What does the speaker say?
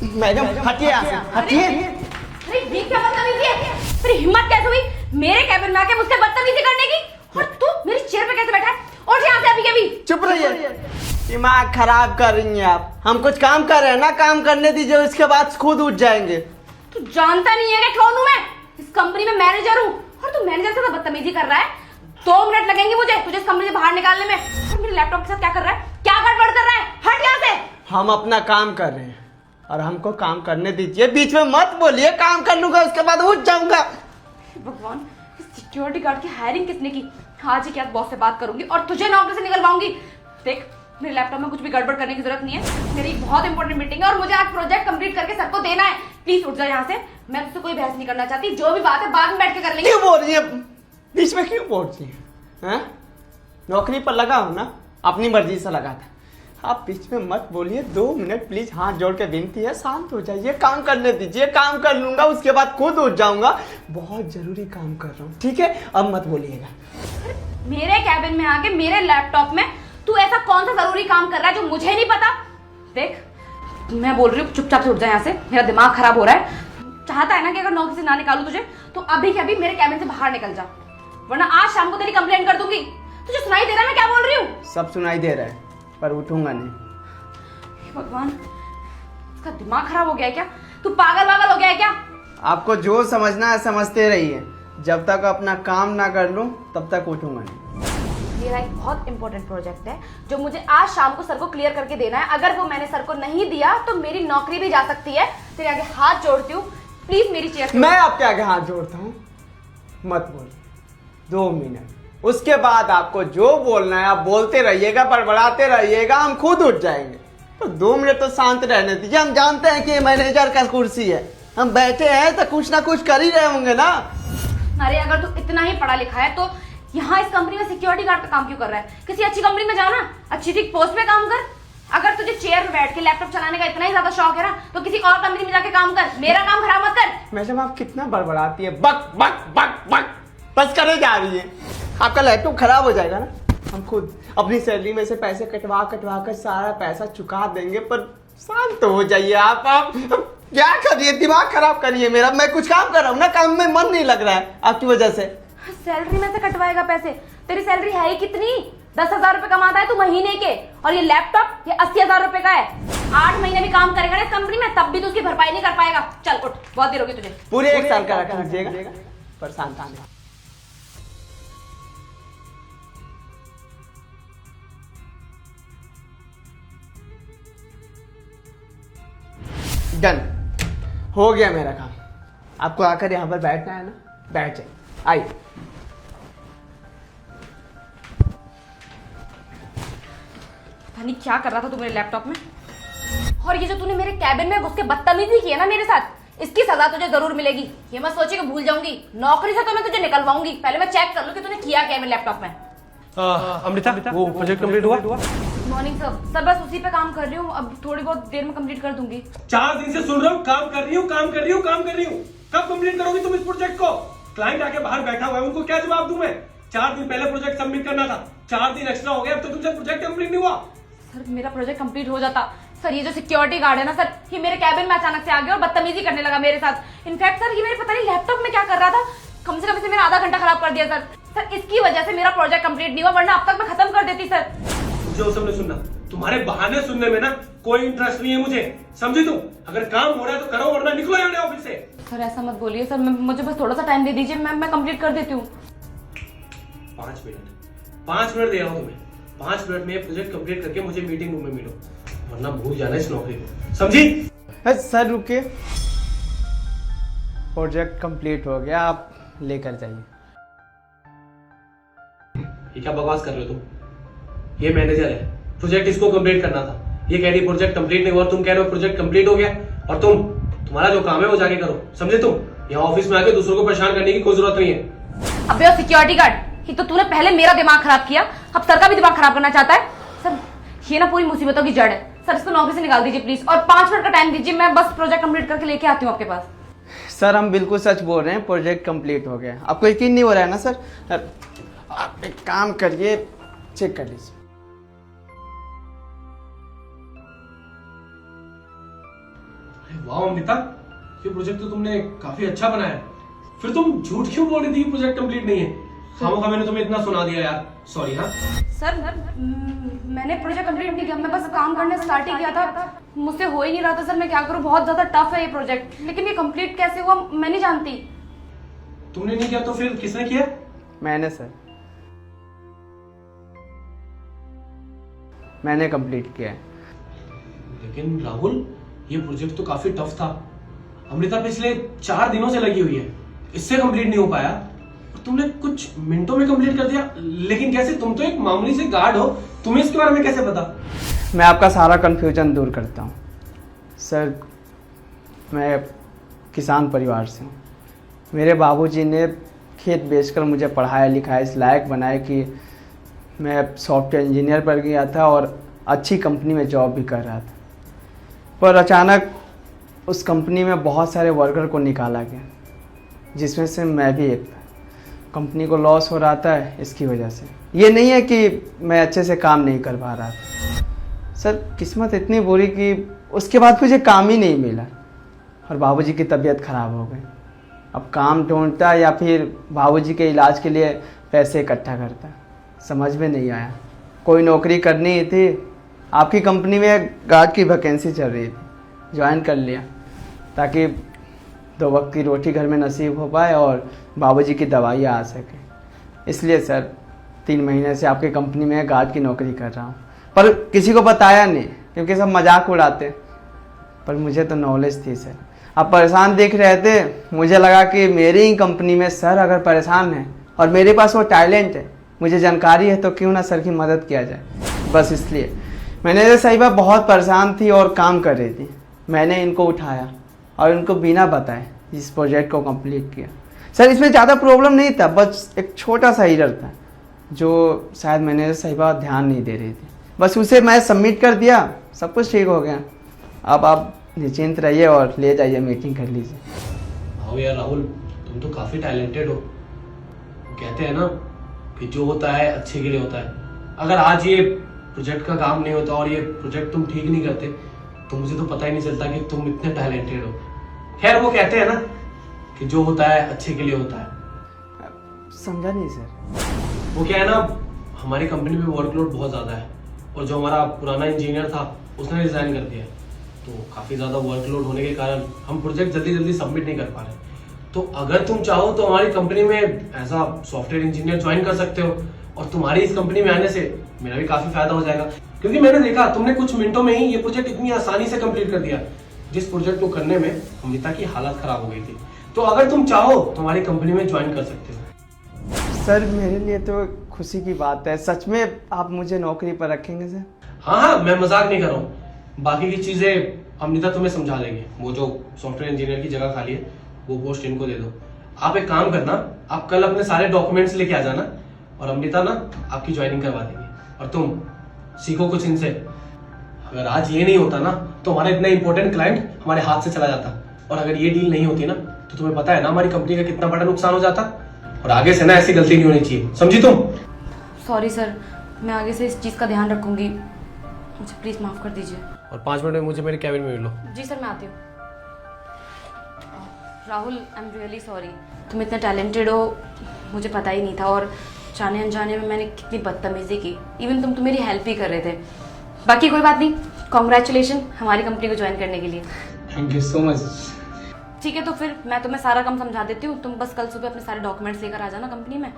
Madam हटिए यहाँ से, हटिए। अरे ये क्या बदतमीजी है? तेरी हिम्मत कैसे हुई मेरे कैबिन में आके मुझसे बदतमीजी करने की? और तू मेरी चेयर पे कैसे बैठा है? उठ यहाँ से अभी के अभी। चुप रहिए, दिमाग खराब कर रही हैं आप। हम कुछ काम कर रहे हैं ना, काम करने दीजिए, उसके बाद खुद उठ जाएंगे। तू जानता नहीं है कि कौन हूँ मैं? इस कंपनी में मैनेजर हूँ और तू मैनेजर से तो बदतमीजी कर रहा है। 2 मिनट लगेंगे मुझे तुझे इस कंपनी से बाहर निकालने में। और मेरे लैपटॉप के साथ क्या कर रहा है? क्या गड़बड़ कर रहा है? हट यहाँ से। हम अपना काम कर रहे हैं और हमको काम करने दीजिए, बीच में मत बोलिए। काम कर लूंगा उसके बाद उठ जाऊंगा। भगवान, सिक्योरिटी गार्ड की हायरिंग किसने की? आज ही क्या बॉस से बात करूंगी और तुझे नौकरी से निकलवाऊंगी। देख, मेरे लैपटॉप में कुछ भी गड़बड़ करने की जरूरत नहीं है। मेरी बहुत इंपॉर्टेंट मीटिंग है और मुझे आज प्रोजेक्ट कंप्लीट करके सबको देना है। प्लीज उठ जा यहाँ से। मैं तुझसे कोई बहस नहीं करना चाहती। जो भी बात है बाद में बैठ के कर लेंगे। क्यों बोल रही है? बीच में क्यों बोल रही है? नौकरी पर लगा हो ना, अपनी मर्जी से लगा था। आप बीच में मत बोलिए। 2 मिनट प्लीज, हाथ जोड़ के विनती है, शांत हो जाइए। काम करने दीजिए, काम कर लूंगा उसके बाद खुद उठ जाऊंगा। बहुत जरूरी काम कर रहा हूँ, ठीक है? अब मत बोलिएगा। मेरे कैबिन में आके मेरे लैपटॉप में तू ऐसा कौन सा जरूरी काम कर रहा है जो मुझे नहीं पता? देख, मैं बोल रही हूँ चुपचाप से उठ जा यहाँ से। मेरा दिमाग खराब हो रहा है। चाहता है ना कि अगर नौकरी से ना निकालू तुझे तो अभी के अभी मेरे कैबिन से बाहर निकल जा, वरना आज शाम को तेरी कंप्लेंट कर दूंगी। तुझे सुनाई दे रहा है मैं क्या बोल रही हूँ? सब सुनाई दे रहा है पर उठूंगा नहीं। हे भगवान, इसका दिमाग खराब हो गया है क्या? तू पागल वागल हो गया है क्या? आपको जो समझना है समझते रहिए। जब तक अपना काम ना कर लूं तब तक उठूंगा नहीं। मेरा एक बहुत इंपॉर्टेंट प्रोजेक्ट है जो मुझे आज शाम को सर को क्लियर करके देना है। अगर वो मैंने सर को नहीं दिया तो मेरी नौकरी भी जा सकती है। तेरे आगे हाथ जोड़ती हूँ, प्लीज मेरी चेयर। मैं आपके आगे हाथ जोड़ता हूँ, मत बोलिए। 2 मिनट, उसके बाद आपको जो बोलना है आप बोलते रहिएगा, बड़बड़ाते रहिएगा, हम खुद उठ जाएंगे। तो 2 मिनट तो शांत रहने दीजिए। हम जानते हैं कि ये मैनेजर का कुर्सी है, हम बैठे हैं तो कुछ ना कुछ कर ही रहे होंगे ना। अरे अगर तू इतना ही पढ़ा लिखा है तो यहाँ इस कंपनी में सिक्योरिटी गार्ड का काम क्यों कर रहा है? किसी अच्छी कंपनी में जाना, अच्छी ठीक पोस्ट पे काम कर। अगर तुझे चेयर पे बैठ के लैपटॉप चलाने का इतना ही ज्यादा शौक है ना तो किसी और कंपनी में जाके काम कर। मेरा काम खराब मत कर। मैडम आप कितना बड़बड़ाती है, बक बक बक बक बस करे जा रही है। आपका लैपटॉप खराब हो जाएगा ना, हम खुद अपनी सैलरी में से पैसे कटवा कटवा कर सारा पैसा चुका देंगे। पर शांत तो हो जाइए आप क्या करिए, दिमाग खराब करिए मेरा। मैं कुछ काम कर रहा हूँ ना, काम में मन नहीं लग रहा है आपकी वजह से। सैलरी में से कटवाएगा पैसे? तेरी सैलरी है ही कितनी? 10,000 रुपए कमाता है तू महीने के, और ये लैपटॉप ये 80,000 रुपए का है। 8 महीने भी काम करेगा ना इस कंपनी में तब भी तू उसकी भरपाई नहीं कर पाएगा। चल उठ, बहुत देर होगी तुझे। पूरे 1 साल का रख लीजिएगा पर शांत आने। डन हो गया मेरा काम। आपको आकर यहाँ पर बैठना है ना, बैठ जाइए, आइए। पता नहीं क्या कर रहा था तू मेरे लैपटॉप में। और ये जो तूने मेरे कैबिन में घुस के बदतमीजी की है ना मेरे साथ, इसकी सजा तुझे जरूर मिलेगी। ये मत सोची कि भूल जाऊंगी। नौकरी से तो मैं तुझे निकलवाऊंगी। पहले मैं चेक कर लूं कि तूने किया क्या है मेरे लैपटॉप में। अमृता, वो प्रोजेक्ट कंप्लीट हुआ? Morning sir. सर बस उसी पे काम कर रही हूँ, अब थोड़ी बहुत देर में कंप्लीट कर दूंगी। 4 दिन से सुन रहा हूँ काम कर रही हूँ, काम कर रही हूँ, काम कर रही हूँ। कब कंप्लीट करोगी तुम इस प्रोजेक्ट को? क्लाइंट आके बाहर बैठा हुआ है, उनको क्या जवाब दूं मैं? 4 दिन पहले प्रोजेक्ट सबमिट करना था, 4 दिन एक्स्ट्रा हो गया, अब तो तुमसे प्रोजेक्ट कंप्लीट नहीं हुआ। सर मेरा प्रोजेक्ट कंप्लीट हो जाता। सर ये जो सिक्योरिटी गार्ड है ना सर, ये मेरे कैबिन में अचानक से आ गया और बदतमीजी करने लगा मेरे साथ। इनफैक्ट सर ये मेरे पता नहीं लैपटॉप में क्या कर रहा था, कम से कम इसे मेरा आधा घंटा खराब कर दिया सर। सर इसकी वजह से मेरा प्रोजेक्ट कंप्लीट नहीं हुआ, वरना अब तक मैं खत्म कर देती सर। मुझे वो सब नहीं सुनना, तुम्हारे बहाने सुनने में ना कोई इंटरेस्ट नहीं है मुझे, समझी तुम? अगर काम हो रहा है तो करो, वरना निकलो यहाँ ऑफिस से। सर ऐसा मत बोलिए सर, मुझे बस थोड़ा सा टाइम दे दीजिए, मैं कंप्लीट कर देती हूँ। 5 मिनट दे रहा हूँ तुम्हें। 5 मिनट में प्रोजेक्ट कंप्लीट करके मुझे मीटिंग रूम में मिलो, वरना भूल जाना इस नौकरी को, समझी? सर रुकिए, प्रोजेक्ट कंप्लीट हो गया, आप लेकर जाइए। ये क्या बकवास कर रहे हो तुम? ये मैनेजर है, प्रोजेक्ट इसको कंप्लीट करना था। ये कह रही प्रोजेक्ट कंप्लीट नहीं हुआ, तुम कह रहे हो प्रोजेक्ट कंप्लीट हो गया। और तुम्हारा जो काम है वो जाके करो, समझे? तुम यहाँ ऑफिस में आके दूसरों को परेशान करने की कोई जरूरत नहीं है। अबे सिक्योरिटी गार्ड, ये तो तूने पहले मेरा दिमाग खराब किया, अब सर का भी दिमाग खराब करना चाहता है। सर ये ना पूरी मुसीबतों की जड़ है। सर इसको नौकरी से निकाल दीजिए प्लीज, और 5 मिनट का टाइम दीजिए, मैं बस प्रोजेक्ट कंप्लीट करके लेके आती हूँ आपके पास। सर हम बिल्कुल सच बोल रहे हैं, प्रोजेक्ट कंप्लीट हो गया। आपको यकीन नहीं हो रहा है ना सर? आप एक काम करिए, चेक कर लीजिए। अरे वाह अमृता, ये प्रोजेक्ट तो तुमने काफी अच्छा बनाया है। फिर तुम झूठ क्यों बोल रही थी कि प्रोजेक्ट कंप्लीट नहीं है? खामोखा मैंने तुम्हें इतना सुना दिया यार, सॉरी। हाँ सर मैंने प्रोजेक्ट कंप्लीट नहीं किया, मैं बस काम करने स्टार्ट ही किया था, मुझसे हो ही नहीं रहा था सर। मैं क्या करूं, बहुत ज्यादा टफ है ये प्रोजेक्ट, लेकिन ये कंप्लीट कैसे हुआ मैं नहीं जानती। तुमने नहीं किया तो फिर किसने किया? मैंने सर, मैंने कंप्लीट किया है। लेकिन राहुल, ये प्रोजेक्ट तो काफी टफ था। अमृता पिछले 4 दिनों से लगी हुई है, इससे कंप्लीट नहीं हो पाया और तुमने कुछ मिनटों में कंप्लीट कर दिया। लेकिन कैसे? तुम तो एक मामूली से गार्ड हो, तुम्हें इसके बारे में कैसे पता? मैं आपका सारा कन्फ्यूजन दूर करता हूँ सर। मैं किसान परिवार से हूँ। मेरे बाबूजी ने खेत बेचकर मुझे पढ़ाया लिखाया, इस लायक बनाया कि मैं सॉफ्टवेयर इंजीनियर पर गया था और अच्छी कंपनी में जॉब भी कर रहा था। पर अचानक उस कंपनी में बहुत सारे वर्कर को निकाला गया, जिसमें से मैं भी एक था। कंपनी को लॉस हो रहा था इसकी वजह से। ये नहीं है कि मैं अच्छे से काम नहीं कर पा रहा था सर, किस्मत इतनी बुरी कि उसके बाद मुझे काम ही नहीं मिला और बाबूजी की तबीयत ख़राब हो गई। अब काम ढूंढता या फिर बाबूजी के इलाज के लिए पैसे इकट्ठा करता, समझ में नहीं आया। कोई नौकरी करनी ही थी, आपकी कंपनी में गार्ड की वैकेंसी चल रही थी, ज्वाइन कर लिया ताकि 2 वक्त की रोटी घर में नसीब हो पाए और बाबूजी की दवाइयाँ आ सके। इसलिए सर 3 महीने से आपकी कंपनी में गार्ड की नौकरी कर रहा हूँ, पर किसी को बताया नहीं क्योंकि सब मजाक उड़ाते। पर मुझे तो नॉलेज थी सर, आप परेशान दिख रहे थे, मुझे लगा कि मेरी ही कंपनी में सर अगर परेशान है और मेरे पास वो टैलेंट है, मुझे जानकारी है, तो क्यों ना सर की मदद किया जाए। बस इसलिए मैनेजर साहिबा बहुत परेशान थी और काम कर रही थी, मैंने इनको उठाया और इनको बिना बताए इस प्रोजेक्ट को कंप्लीट किया। सर इसमें ज़्यादा प्रॉब्लम नहीं था, बस एक छोटा सा एरर था जो शायद मैनेजर साहिबा ध्यान नहीं दे रही थी। बस उसे मैं सबमिट कर दिया, सब कुछ ठीक हो गया। अब आप निश्चिंत रहिए और ले जाइए, मीटिंग कर लीजिए। हाँ यार राहुल, तुम तो काफी टैलेंटेड हो। कहते हैं ना कि जो होता है अच्छे के लिए होता है। अगर आज ये प्रोजेक्ट का काम नहीं होता और ये प्रोजेक्ट तुम ठीक नहीं करते तो मुझे तो पता ही नहीं चलता कि तुम इतने टैलेंटेड हो। खैर, वो कहते हैं ना कि जो होता है अच्छे के लिए होता है। समझा नहीं सर। वो क्या है ना, हमारी कंपनी में वर्कलोड बहुत ज़्यादा है और जो हमारा पुराना इंजीनियर था उसने रिजाइन कर दिया, तो काफ़ी ज़्यादा वर्कलोड होने के कारण हम प्रोजेक्ट जल्दी जल्दी सबमिट नहीं कर पा रहे। तो अगर तुम चाहो तो हमारी कंपनी में as a software engineer join कर सकते हो और तुम्हारी इस कंपनी में आने से मेरा भी काफ़ी फायदा हो जाएगा, क्योंकि मैंने देखा तुमने कुछ मिनटों में ही ये प्रोजेक्ट इतनी आसानी से कंप्लीट कर दिया, जिस प्रोजेक्ट को करने में अमृता की हालत खराब हो गई थी। तो अगर तुम चाहो तो हमारी कंपनी में ज्वाइन कर सकते हो। सर मेरे लिए तो खुशी की बात है, सच में आप मुझे नौकरी पर रखेंगे सर? हाँ हाँ, मैं मजाक नहीं कर रहा हूँ। बाकी की चीजें अमृता तुम्हें समझा देंगे। वो जो सॉफ्टवेयर इंजीनियर की जगह खाली है वो पोस्ट इनको दे दो। आप एक काम करना, आप कल अपने सारे डॉक्यूमेंट्स लेके आ जाना और अमृता ना आपकी ज्वाइनिंग करवा देंगे और तुम सीखो कुछ इनसे। अगर आज ये नहीं होता ना तो हमारा इतना इंपॉर्टेंट क्लाइंट हमारे हाथ से चला जाता, और अगर ये डील नहीं होती ना तो तुम्हें पता है ना हमारी कंपनी का कितना बड़ा नुकसान हो जाता। और आगे से ना ऐसी गलती नहीं होनी चाहिए, समझी तुम? सॉरी सर, मैं आगे से इस चीज़ का ध्यान रखूंगी, मुझे प्लीज़ माफ़ कर दीजिए। और 5 मिनट में मुझे मेरे कैबिन में मिल लो। जी सर, मैं आती हूँ। Rahul, I am really sorry, तुम इतने टैलेंटेड हो मुझे पता ही नहीं था, और जाने अनजाने में मैंने कितनी बदतमीजी की। इवन तुम तो मेरी हेल्प ही कर रहे थे। बाकी कोई बात नहीं, कॉन्ग्रेचुलेशन हमारी कंपनी को ज्वाइन करने के लिए। Thank you so much. ठीक है, तो फिर मैं तुम्हें सारा काम समझा देती हूँ, तुम बस कल सुबह अपने सारे डॉक्यूमेंट्स लेकर आ जाना कंपनी में।